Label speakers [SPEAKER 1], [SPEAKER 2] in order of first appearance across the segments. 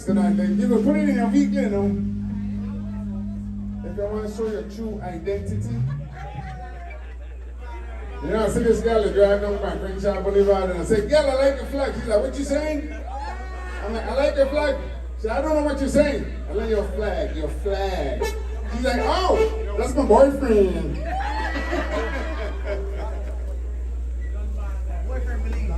[SPEAKER 1] Tonight, you can put it in your weekly, you know. If you want to show your true identity. You know, I see this girl is driving up my Crenshaw Boulevard and I say, girl, I like your flag. She's like, what you saying? I'm like, I like your flag. She said, I don't know what you're saying. I like your flag, your flag. She's like, oh, that's my boyfriend. Boyfriend believes.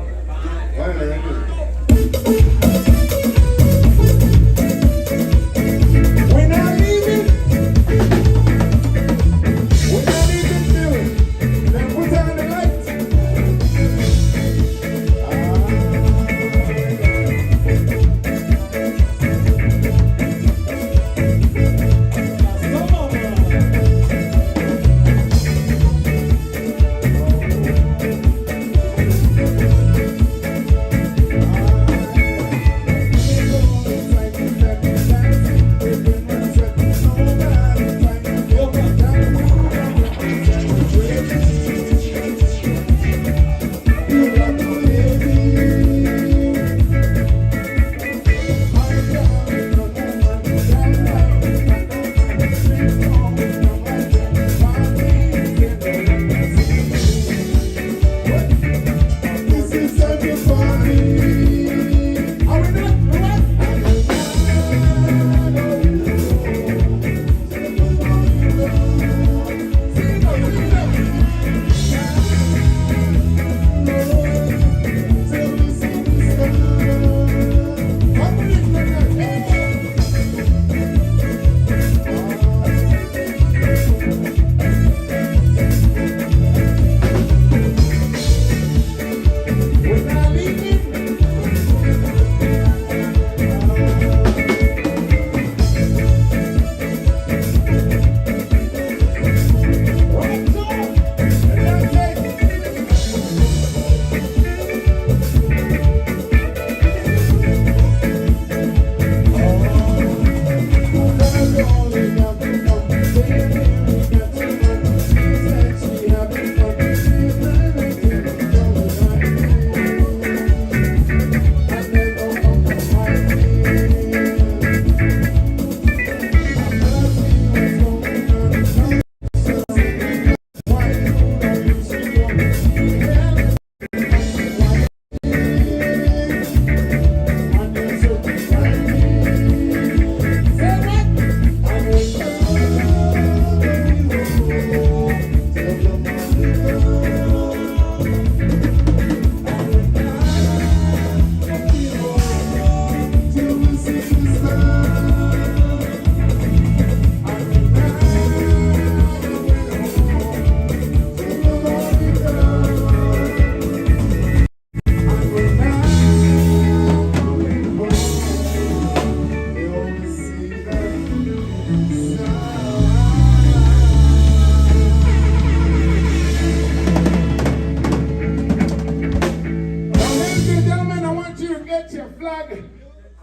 [SPEAKER 1] flag.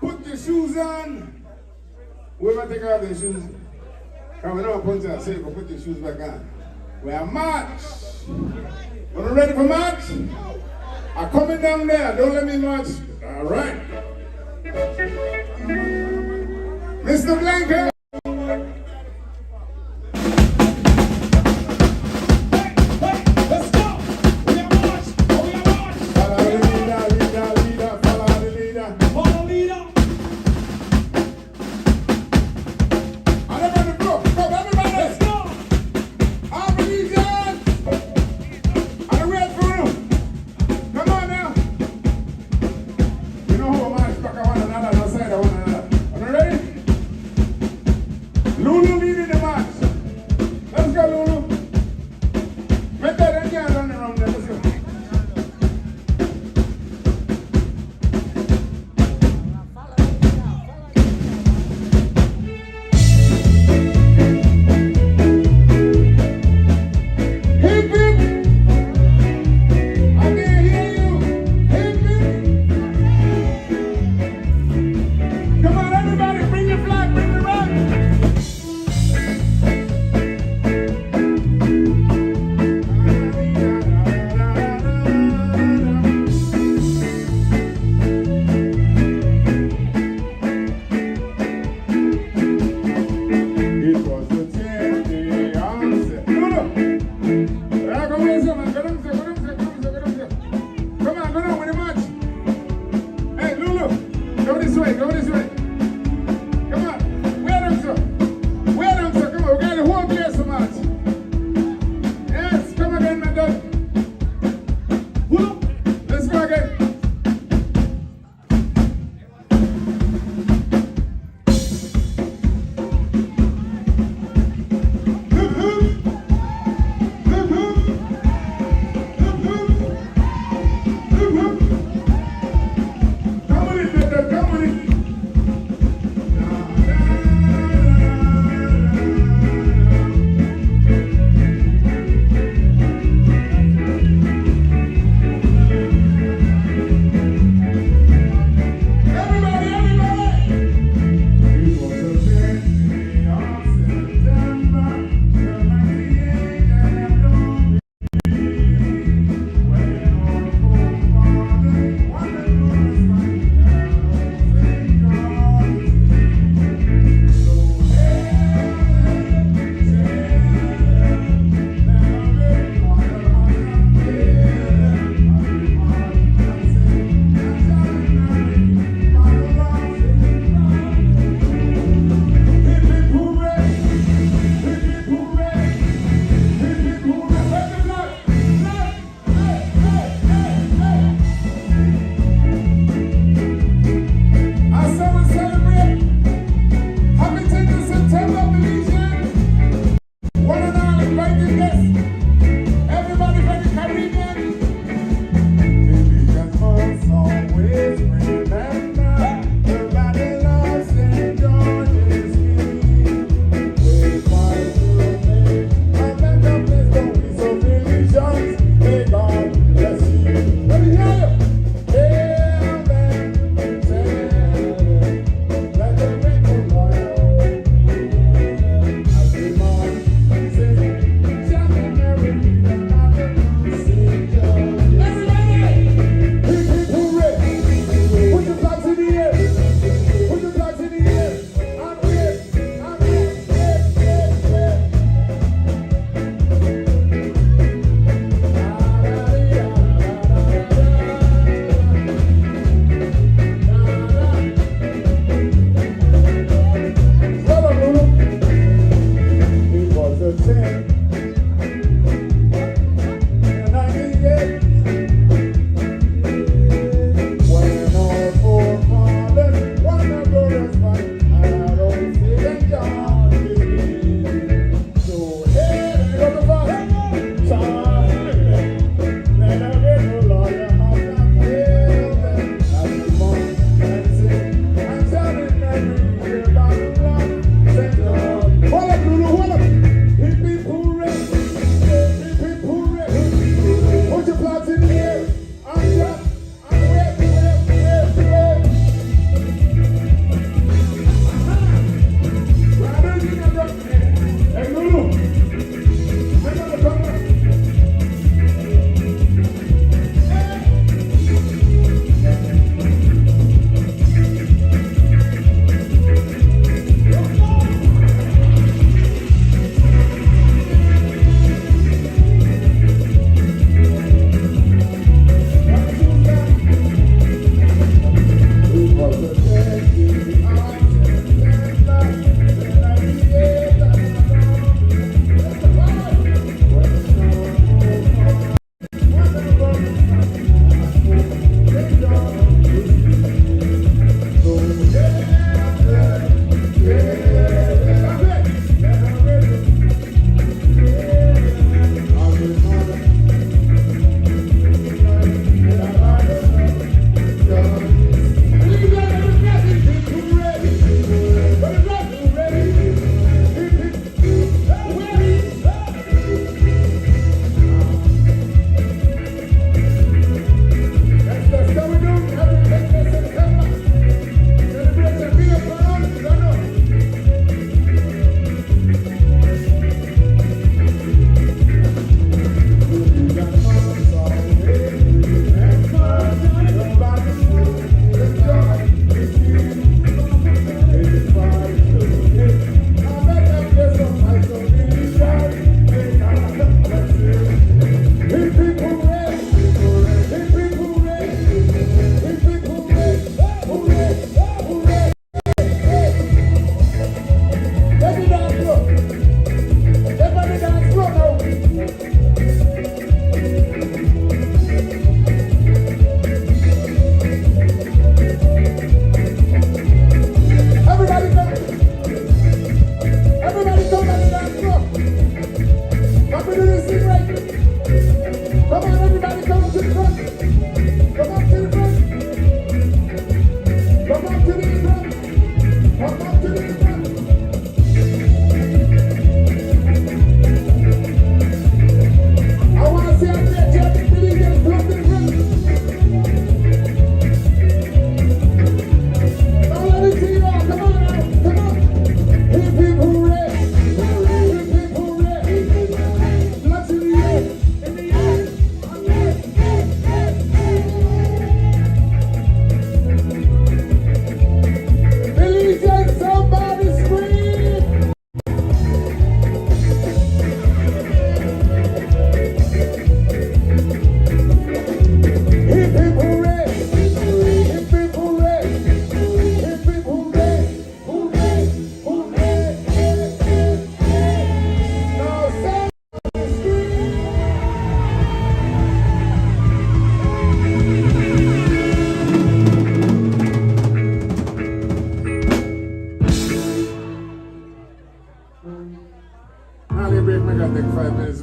[SPEAKER 1] Put your shoes on. Whoever take off their shoes. Come on, don't punch out. Say, but put your shoes back on. We are march. Are you ready for march? I'm coming down there. Don't let me march. All right. Mr. Blanket.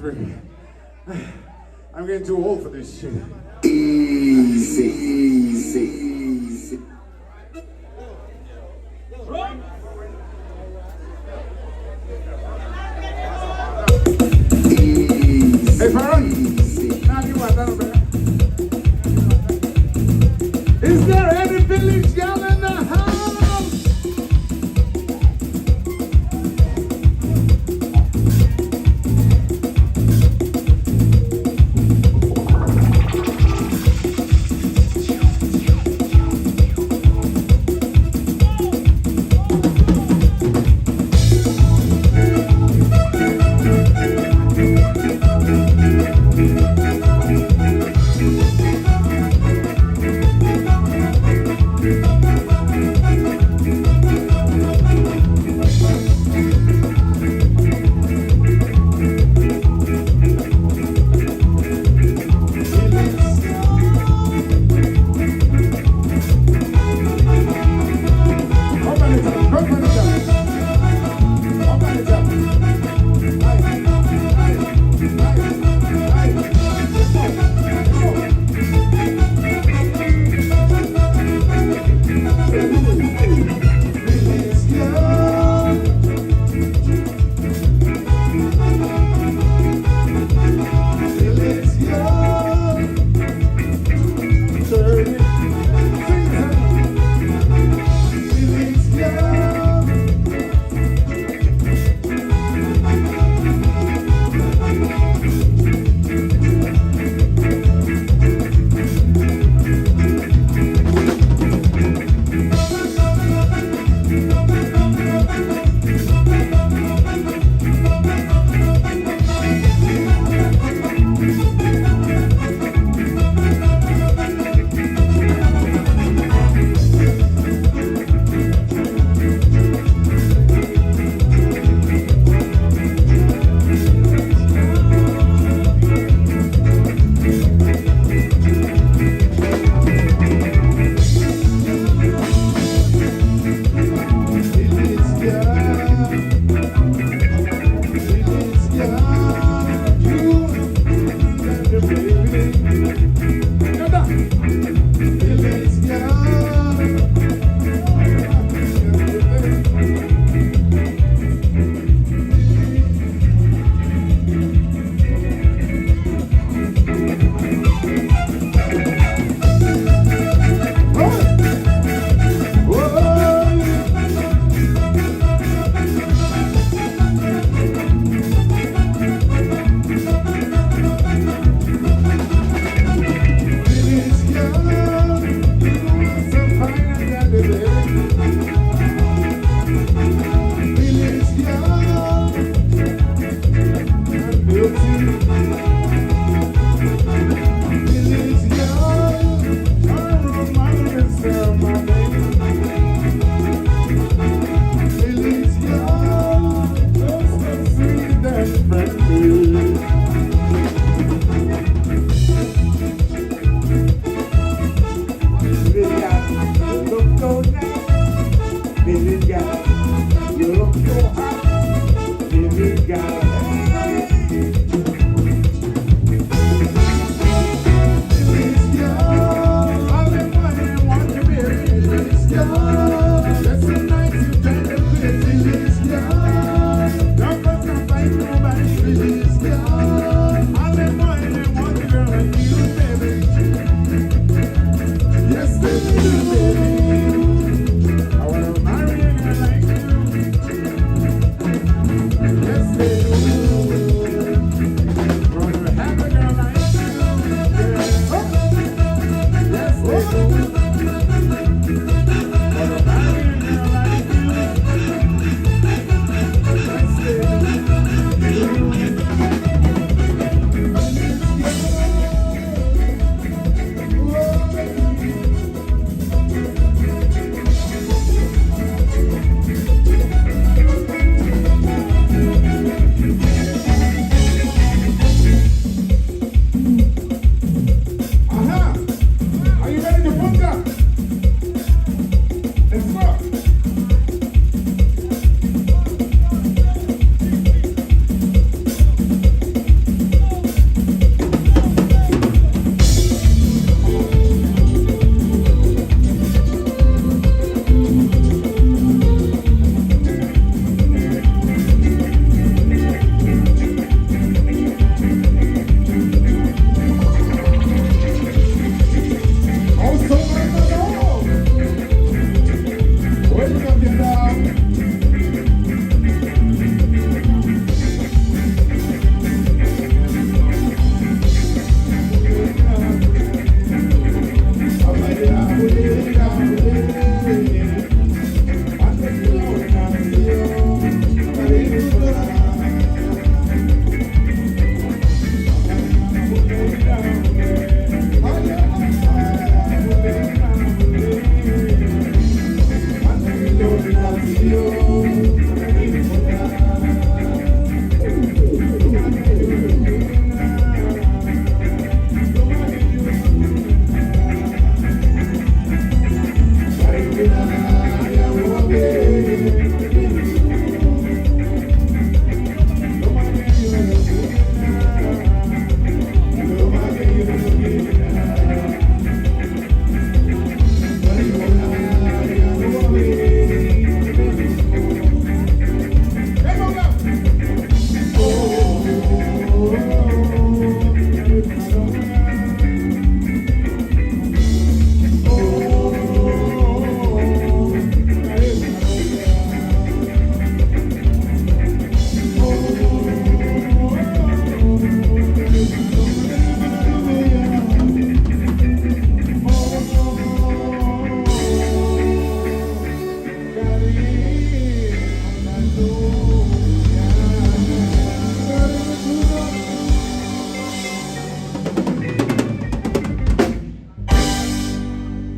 [SPEAKER 1] I'm getting too old for this shit.
[SPEAKER 2] Easy, easy, easy.
[SPEAKER 1] Hey, Farron. Is there any village girl in the house?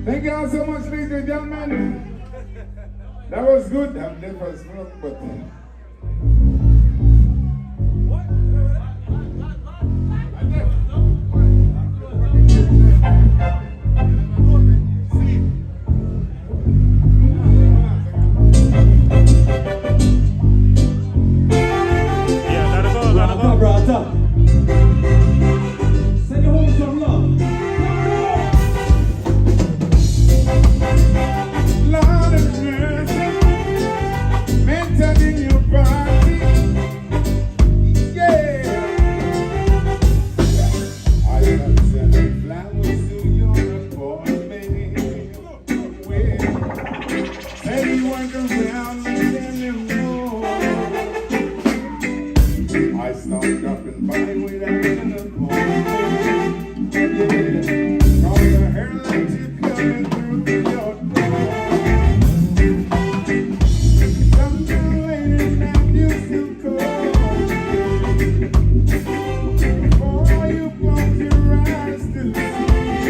[SPEAKER 1] Thank you all so much, ladies and gentlemen. That was good. I'm never smoked, but.
[SPEAKER 3] Brother. Send you home some love.
[SPEAKER 1] Lord of mercy, mental in your body, yeah. I have sent flowers to your born baby. Say you weren't around me anymore. I stopped up and by without an appointment, yeah. Cause I heard that you coming through your door. Sometime later now you still call me. Before you close your eyes to see,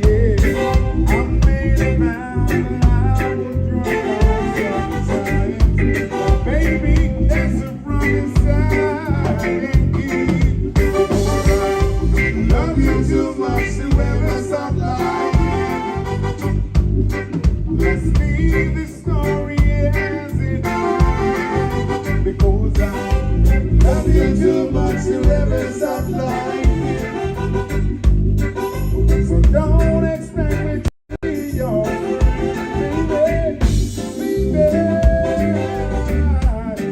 [SPEAKER 1] yeah. I made a vow that I would draw myself aside. But baby, that's a promise I can't keep. Love you too much to ever stop lying. Let's leave this story as it is. Because I love you too much to ever stop lying. So don't expect me to be your friend, baby. Baby.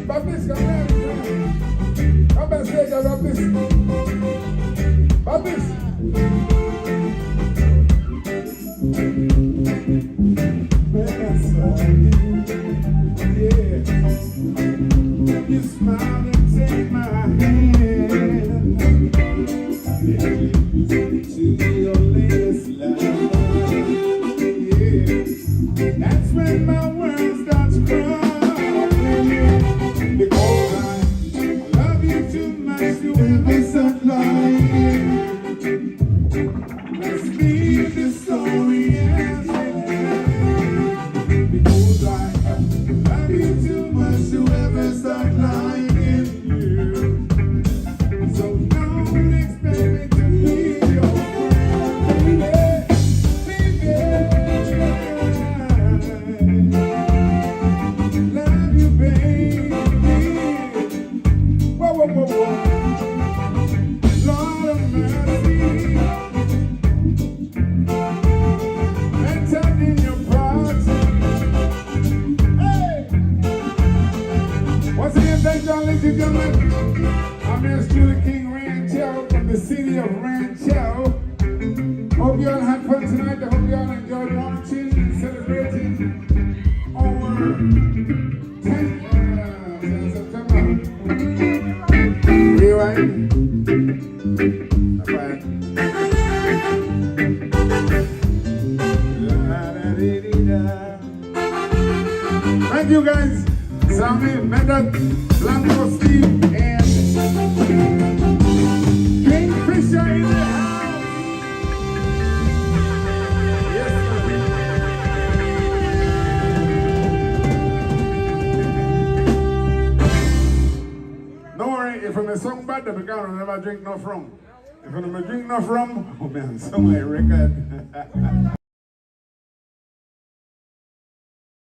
[SPEAKER 1] Baptiste, come here. Come back stage, Baptiste. Baptiste. When I saw you, yeah, you smiled and take my hand, yeah, to your latest line, yeah. That's when my world starts crumbling, because I love you too much to ever stop lying. Let's leave this story as it is. Because I love you too much to ever start lying. So don't expect me to be your friend, baby. Love you, baby. Whoa, whoa, whoa, whoa. Lord of mercy. Mental in your party. Hey! Once again, thank y'all, ladies and gentlemen. I'm Mr. Julie King Rancho from the city of Rancho. Hope you all had fun tonight. I hope you all enjoyed watching and celebrating our 10th September. Rewind. Bye-bye. Thank you guys. Sammy, Medat, Blanco, Steve, and Kingfisher in the house. Yes, sir. bad because I never drink no rum. If I never drink no rum, oh man, so my record.